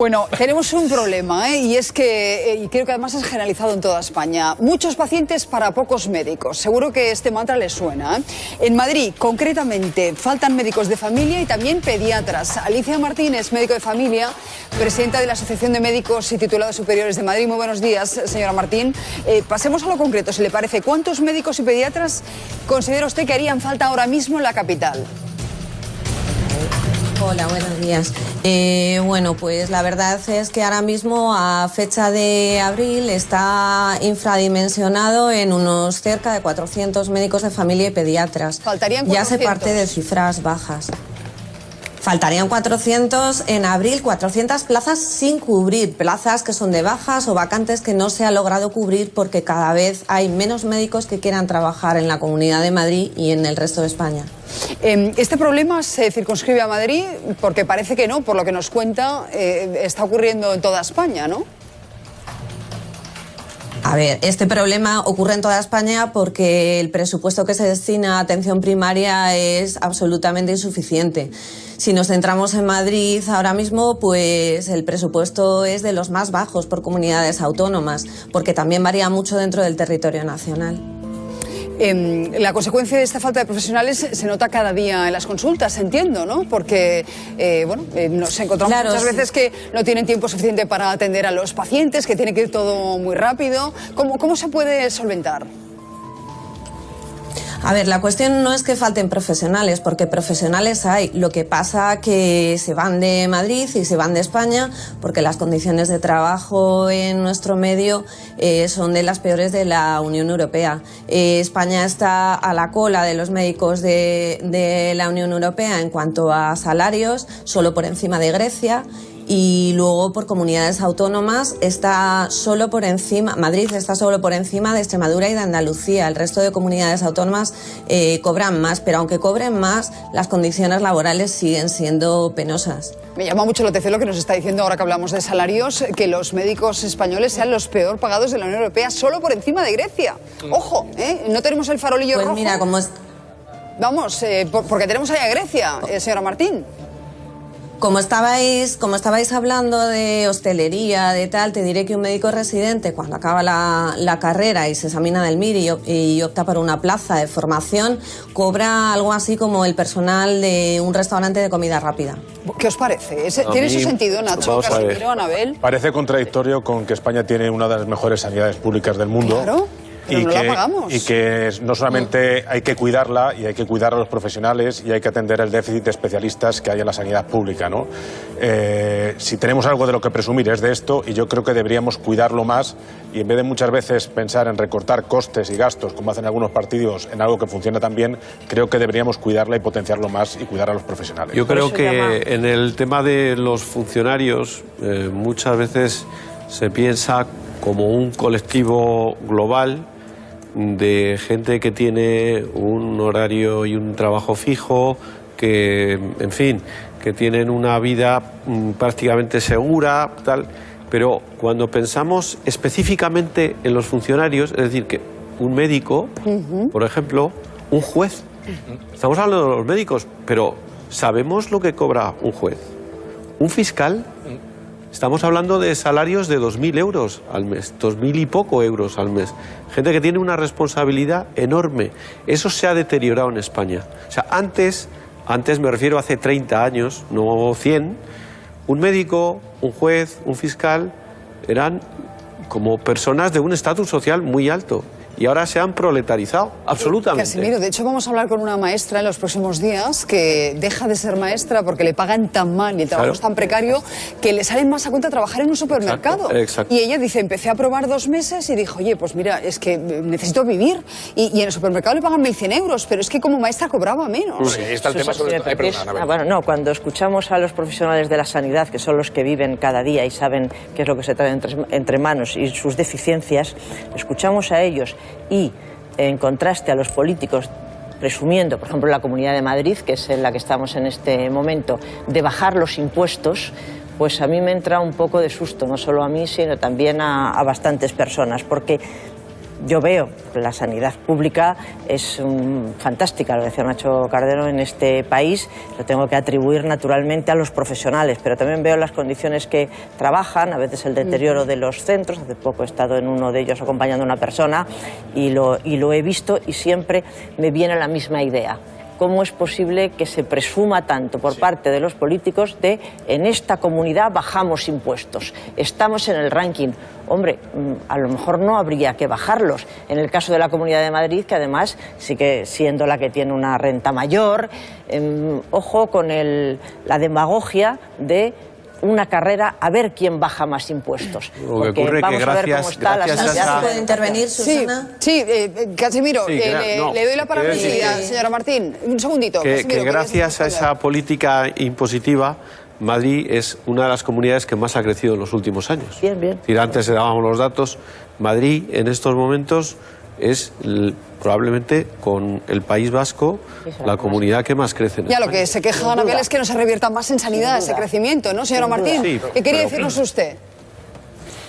Bueno, tenemos un problema, y es que, y creo que además es generalizado en toda España, muchos pacientes para pocos médicos. Seguro que este mantra les suena. En Madrid, concretamente, faltan médicos de familia y también pediatras. Alicia Martínez, médico de familia, presidenta de la Asociación de Médicos y Titulados Superiores de Madrid. Muy buenos días, señora Martín. Pasemos a lo concreto, si le parece. ¿Cuántos médicos y pediatras considera usted que harían falta ahora mismo en la capital? Hola, buenos días. Bueno, pues la verdad es que ahora mismo a fecha de abril está infradimensionado en unos cerca de 400 médicos de familia y pediatras. Faltarían 400. Ya se parte de cifras bajas. Faltarían 400 en abril, 400 plazas sin cubrir, plazas que son de bajas o vacantes que no se ha logrado cubrir porque cada vez hay menos médicos que quieran trabajar en la Comunidad de Madrid y en el resto de España. ¿Este problema se circunscribe a Madrid? Porque parece que no, por lo que nos cuenta, está ocurriendo en toda España, ¿no? A ver, este problema ocurre en toda España porque el presupuesto que se destina a atención primaria es absolutamente insuficiente. Si nos centramos en Madrid ahora mismo, pues el presupuesto es de los más bajos por comunidades autónomas, porque también varía mucho dentro del territorio nacional. La consecuencia de esta falta de profesionales se nota cada día en las consultas, entiendo, ¿no? Porque, nos encontramos muchas veces que no tienen tiempo suficiente para atender a los pacientes, que tiene que ir todo muy rápido. ¿Cómo se puede solventar? A ver, la cuestión no es que falten profesionales, porque profesionales hay. Lo que pasa que se van de Madrid y se van de España porque las condiciones de trabajo en nuestro medio son de las peores de la Unión Europea. España está a la cola de los médicos de la Unión Europea en cuanto a salarios, solo por encima de Grecia. Y luego por comunidades autónomas está solo por encima, Madrid está solo por encima de Extremadura y de Andalucía. El resto de comunidades autónomas cobran más, pero aunque cobren más, las condiciones laborales siguen siendo penosas. Me llama mucho la atención lo que nos está diciendo ahora que hablamos de salarios, que los médicos españoles sean los peor pagados de la Unión Europea, solo por encima de Grecia. Ojo, no tenemos el farolillo rojo. Pues mira, como es... Vamos, porque tenemos ahí a Grecia, señora Martín. Como estabais hablando de hostelería, de tal, te diré que un médico residente, cuando acaba la carrera y se examina del MIR y opta por una plaza de formación, cobra algo así como el personal de un restaurante de comida rápida. ¿Qué os parece? ¿Tiene su sentido, Nacho, Casimiro, Anabel? Parece contradictorio con que España tiene una de las mejores sanidades públicas del mundo. Claro. Pero no la pagamos. Y que no solamente hay que cuidarla, y hay que cuidar a los profesionales, y hay que atender el déficit de especialistas que hay en la sanidad pública, ¿no? Si tenemos algo de lo que presumir es de esto, y yo creo que deberíamos cuidarlo más, y en vez de muchas veces pensar en recortar costes y gastos, como hacen algunos partidos, en algo que funciona tan bien, creo que deberíamos cuidarla y potenciarlo más y cuidar a los profesionales. Yo creo que en el tema de los funcionarios muchas veces se piensa como un colectivo global de gente que tiene un horario y un trabajo fijo, que, en fin, que tienen una vida prácticamente segura, tal. Pero cuando pensamos específicamente en los funcionarios, es decir, que un médico, por ejemplo, un juez, estamos hablando de los médicos, pero ¿sabemos lo que cobra un juez? ¿Un fiscal? Estamos hablando de salarios de 2.000 euros al mes, 2.000 y poco euros al mes. Gente que tiene una responsabilidad enorme. Eso se ha deteriorado en España. O sea, antes me refiero hace 30 años, no 100, un médico, un juez, un fiscal, eran como personas de un estatus social muy alto. Y ahora se han proletarizado, absolutamente. Casimiro, de hecho vamos a hablar con una maestra en los próximos días que deja de ser maestra porque le pagan tan mal y el trabajo es tan precario que le sale más a cuenta trabajar en un supermercado. Exacto. Y ella dice, empecé a probar 2 meses y dijo, oye, pues mira, es que necesito vivir. Y en el supermercado le pagan 1.100 euros, pero es que como maestra cobraba menos. Sí, está el tema sobre todo. Cuando escuchamos a los profesionales de la sanidad, que son los que viven cada día y saben qué es lo que se trae entre manos y sus deficiencias, escuchamos a ellos y en contraste a los políticos presumiendo, por ejemplo, la Comunidad de Madrid, que es en la que estamos en este momento, de bajar los impuestos, pues a mí me entra un poco de susto, no solo a mí, sino también a bastantes personas, porque yo veo que la sanidad pública es fantástica, lo decía Nacho Cardero, en este país. Lo tengo que atribuir naturalmente a los profesionales, pero también veo las condiciones que trabajan, a veces el deterioro de los centros. Hace poco he estado en uno de ellos acompañando a una persona y lo he visto, y siempre me viene la misma idea. ¿Cómo es posible que se presuma tanto por parte de los políticos de en esta comunidad bajamos impuestos, estamos en el ranking? Hombre, a lo mejor no habría que bajarlos. En el caso de la Comunidad de Madrid, que además sigue siendo la que tiene una renta mayor, ojo con la demagogia de una carrera a ver quién baja más impuestos. Lo que ocurre vamos que a ver cómo está la sanidad. ¿Puede intervenir, Susana? Sí, Casimiro, Sí, le doy la palabra sí, enseguida, sí. señora Martín. Un segundito. Que Casimiro, gracias a esa política impositiva, Madrid es una de las comunidades que más ha crecido en los últimos años. Bien, bien. Es decir, antes dábamos los datos, Madrid en estos momentos es probablemente con el País Vasco la comunidad que más crece. Ya lo que se queja Anabel es que no se revierta más en sanidad ese crecimiento, ¿no, señora Martín? Sí, ¿Qué quería pero- decirnos usted?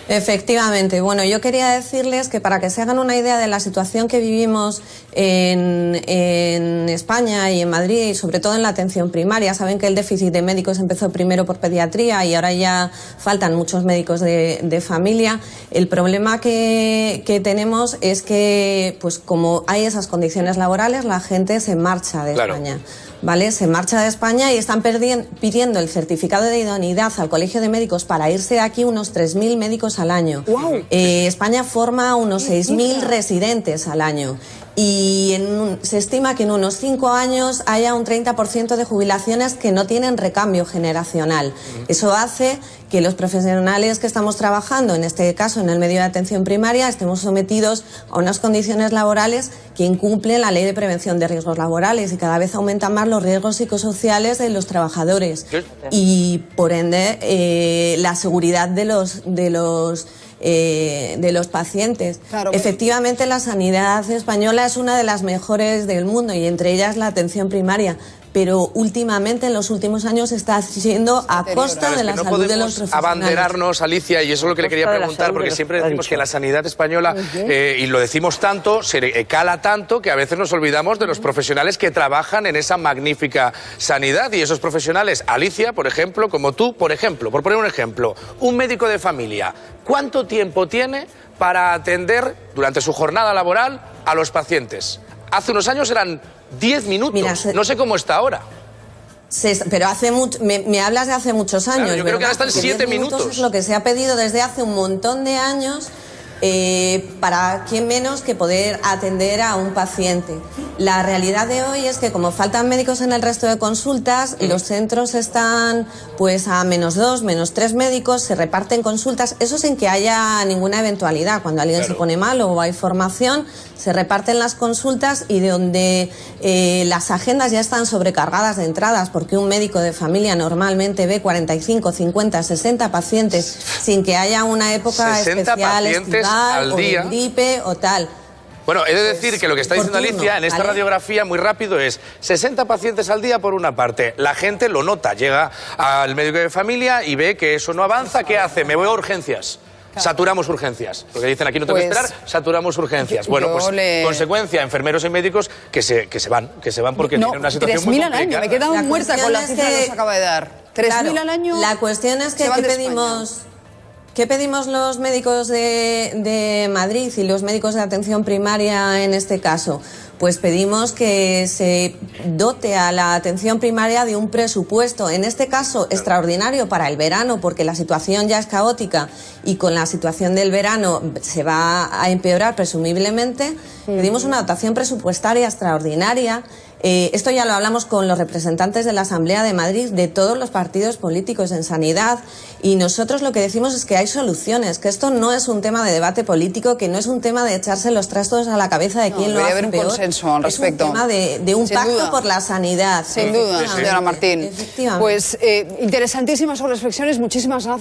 Efectivamente. Bueno, yo quería decirles que para que se hagan una idea de la situación que vivimos en España y en Madrid, y sobre todo en la atención primaria, saben que el déficit de médicos empezó primero por pediatría y ahora ya faltan muchos médicos de familia. El problema que tenemos es que, pues como hay esas condiciones laborales, la gente se marcha de España. ¿Vale? Se marcha de España y están pidiendo el certificado de idoneidad al Colegio de Médicos para irse de aquí unos 3.000 médicos al año. ¡Guau! España forma unos 6.000 residentes al año. Y se estima que en unos 5 años haya un 30% de jubilaciones que no tienen recambio generacional. Eso hace que los profesionales que estamos trabajando, en este caso en el medio de atención primaria, estemos sometidos a unas condiciones laborales que incumplen la Ley de Prevención de Riesgos Laborales, y cada vez aumentan más los riesgos psicosociales de los trabajadores y, por ende, la seguridad de los pacientes. Claro. Efectivamente, la sanidad española es una de las mejores del mundo, y entre ellas la atención primaria. Pero últimamente, en los últimos años, está siendo a costa de la no salud de los podemos profesionales. abanderarnos, Alicia, y eso es lo que le quería Costa de la preguntar, salud de porque los siempre decimos dicho. que la sanidad española, y lo decimos tanto, se cala tanto, que a veces nos olvidamos de los profesionales que trabajan en esa magnífica sanidad. Y esos profesionales, Alicia, por ejemplo, como tú, por ejemplo, por poner un ejemplo, un médico de familia, ¿cuánto tiempo tiene para atender durante su jornada laboral a los pacientes? Hace unos años eran 10 minutos, Mira, no sé cómo está ahora. Pero hace mucho, me hablas de hace muchos años. Claro, yo creo que ahora ¿verdad? están Porque 7 10 minutos. Es lo que se ha pedido desde hace un montón de años, para quién menos que poder atender a un paciente. La realidad de hoy es que, como faltan médicos en el resto de consultas, los centros están pues a -2, -3 médicos, se reparten consultas, eso sin que haya ninguna eventualidad. Cuando alguien se pone mal o hay formación, se reparten las consultas, y de donde las agendas ya están sobrecargadas de entradas, porque un médico de familia normalmente ve 45, 50, 60 pacientes sin que haya una época 60 especial, pacientes estival, al o de día. gripe o tal. Bueno, he de decir que lo que está por diciendo turno, Alicia en esta ¿vale? radiografía muy rápido es 60 pacientes al día por una parte. La gente lo nota, llega al médico de familia y ve que eso no avanza. ¿Qué hace? Me voy a urgencias. Saturamos urgencias. Porque dicen aquí no tengo que Pues, esperar, saturamos urgencias. Bueno, yo pues le- consecuencia, enfermeros y médicos que se van porque No, tienen una situación muy 3.000 al año. complicada. Me he quedado La muerta con cuestión la es cifra que que- nos acaba de dar. 3.000 Claro, al año. La cuestión es que se van ¿qué de pedimos? ¿Qué pedimos los médicos de Madrid y los médicos de atención primaria en este caso? Pues pedimos que se dote a la atención primaria de un presupuesto, en este caso extraordinario para el verano, porque la situación ya es caótica y con la situación del verano se va a empeorar presumiblemente. Pedimos una dotación presupuestaria extraordinaria. Esto ya lo hablamos con los representantes de la Asamblea de Madrid, de todos los partidos políticos en sanidad, y nosotros lo que decimos es que hay soluciones, que esto no es un tema de debate político, que no es un tema de echarse los trastos a la cabeza de quién lo debería hace haber un peor. consenso al respecto. Es un tema de un Sin pacto duda. por la sanidad. Sin duda, Efectivamente. señora Martín. Efectivamente. Pues interesantísimas sus reflexiones. Muchísimas gracias.